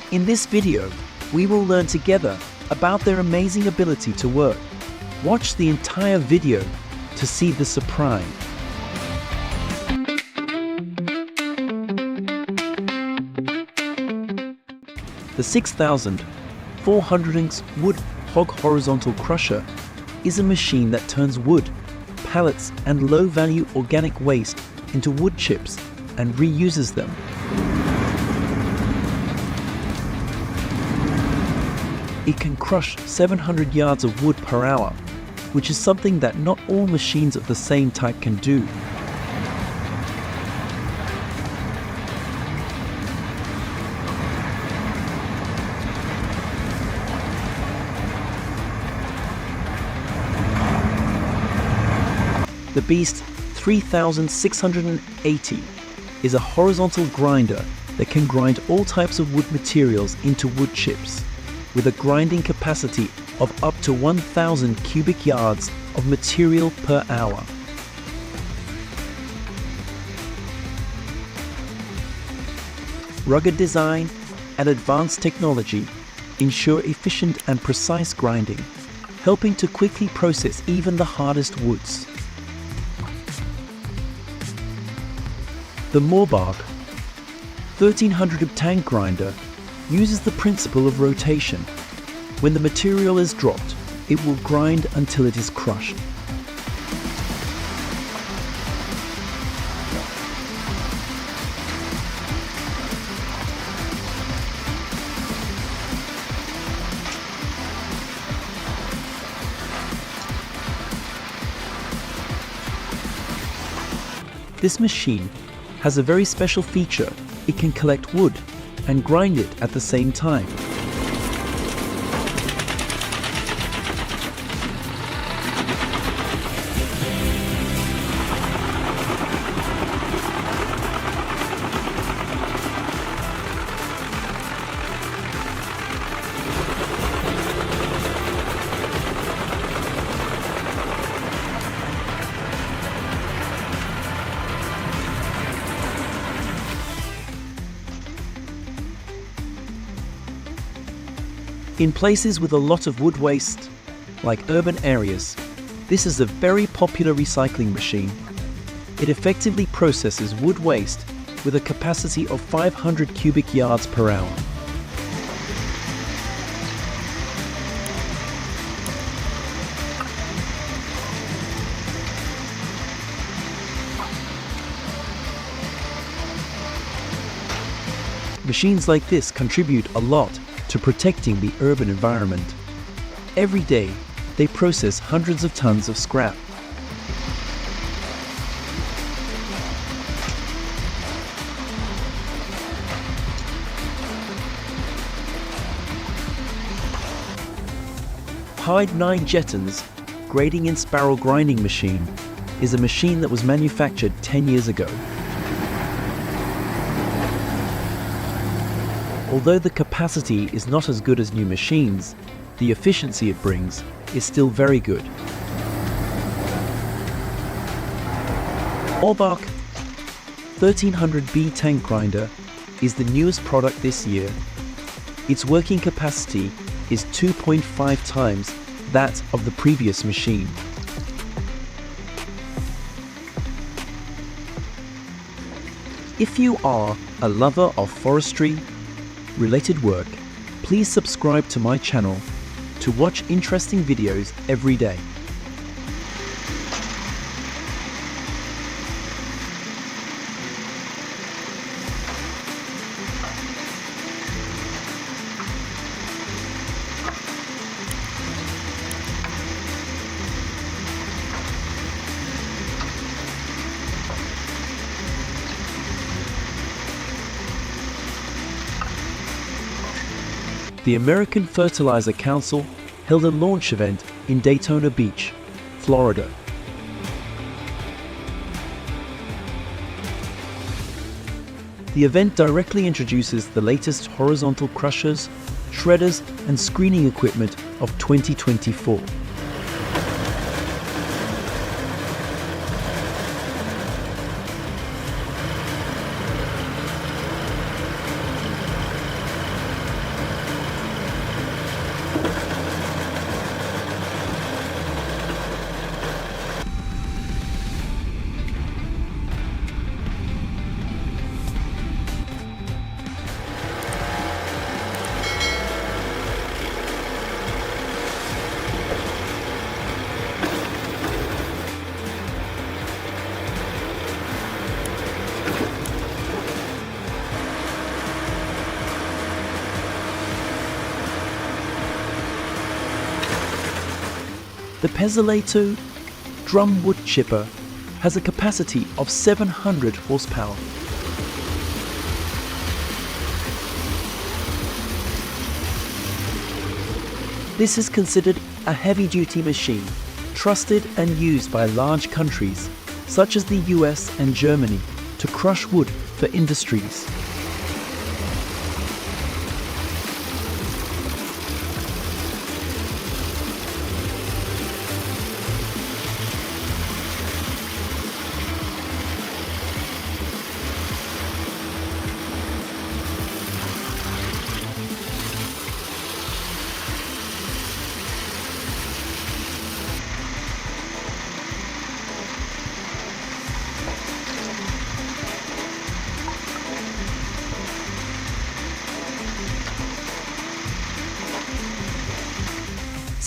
In this video, we will learn together about their amazing ability to work. Watch the entire video to see the surprise. The 6,400 wood hog horizontal crusher is a machine that turns wood, pallets and low-value organic waste into wood chips and reuses them. It can crush 700 yards of wood per hour, which is something that not all machines of the same type can do. The Beast 3680 is a horizontal grinder that can grind all types of wood materials into wood chips, with a grinding capacity of up to 1,000 cubic yards of material per hour. Rugged design and advanced technology ensure efficient and precise grinding, helping to quickly process even the hardest woods. The Morbark 1300 tank grinder uses the principle of rotation. When the material is dropped, it will grind until it is crushed. This machine has a very special feature. It can collect wood and grind it at the same time. In places with a lot of wood waste, like urban areas, this is a very popular recycling machine. It effectively processes wood waste with a capacity of 500 cubic yards per hour. Machines like this contribute a lot to protecting the urban environment. Every day, they process hundreds of tons of scrap. Hyde 9 Jetton's grading and spiral grinding machine is a machine that was manufactured 10 years ago. Although the capacity is not as good as new machines, the efficiency it brings is still very good. Morbark 1300B tank grinder is the newest product this year. Its working capacity is 2.5 times that of the previous machine. If you are a lover of forestry related work, please subscribe to my channel to watch interesting videos every day. The American Fertilizer Council held a launch event in Daytona Beach, Florida. The event directly introduces the latest horizontal crushers, shredders, and screening equipment of 2024. The Pezzoletto drum wood chipper has a capacity of 700 horsepower. This is considered a heavy-duty machine, trusted and used by large countries such as the US and Germany to crush wood for industries.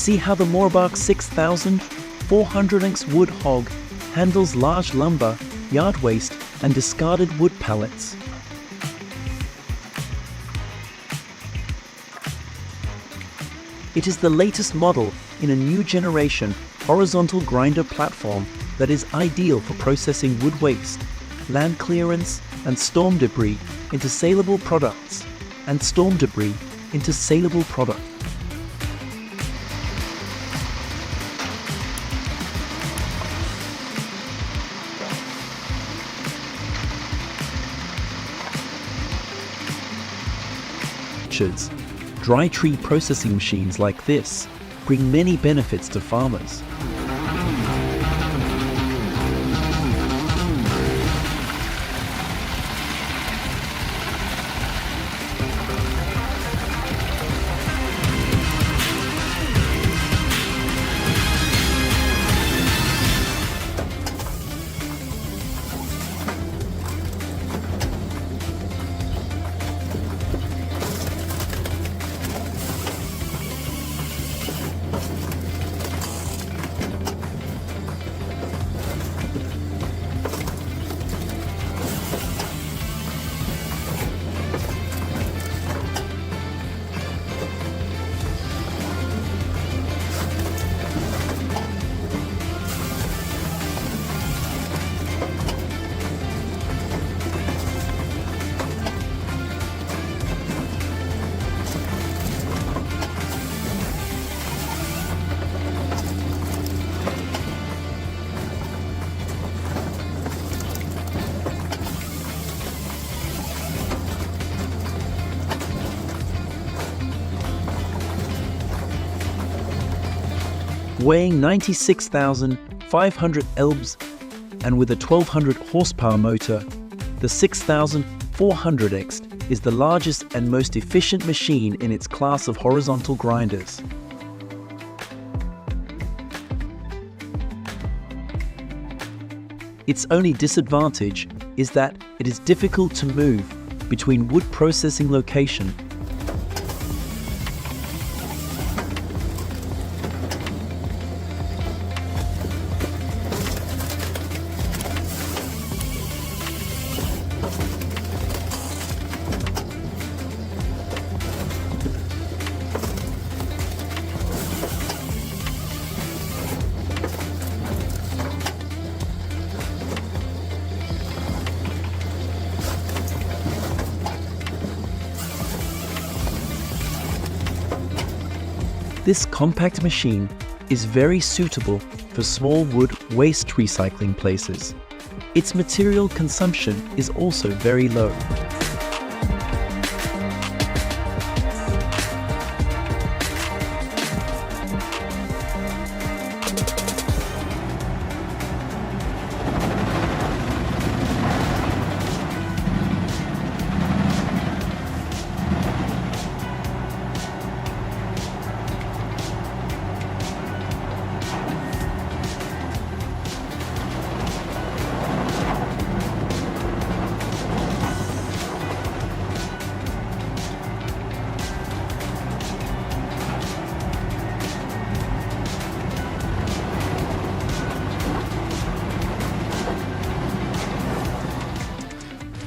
See how the Moorbach 6000 400-inch wood hog handles large lumber, yard waste, and discarded wood pallets. It is the latest model in a new generation horizontal grinder platform that is ideal for processing wood waste, land clearance, and storm debris into saleable products, Dry tree processing machines like this bring many benefits to farmers. Weighing 96,500 elbs and with a 1200 horsepower motor, the 6400X is the largest and most efficient machine in its class of horizontal grinders. Its only disadvantage is that it is difficult to move between wood processing locations. This compact machine is very suitable for small wood waste recycling places. Its material consumption is also very low.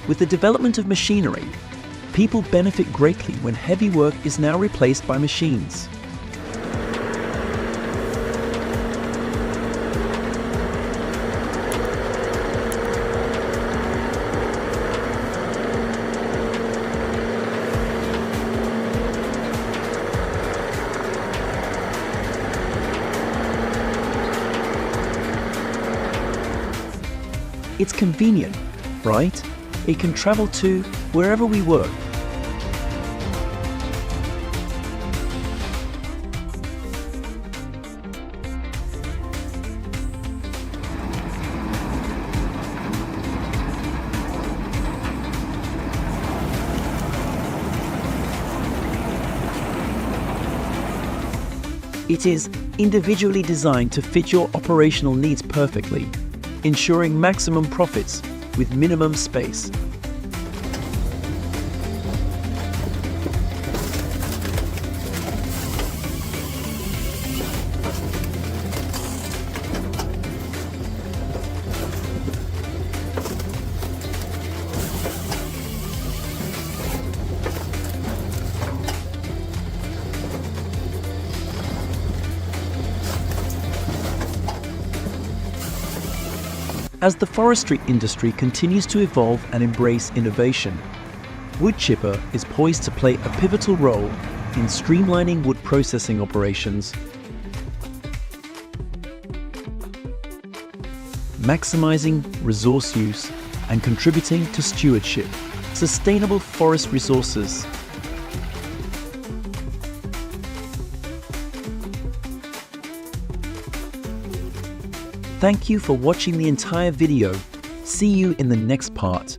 With the development of machinery, people benefit greatly when heavy work is now replaced by machines. It's convenient, right? It can travel to wherever we work. It is individually designed to fit your operational needs perfectly, ensuring maximum profits with minimum space. As the forestry industry continues to evolve and embrace innovation, wood chipper is poised to play a pivotal role in streamlining wood processing operations, maximizing resource use, and contributing to stewardship, sustainable forest resources. Thank you for watching the entire video. See you in the next part.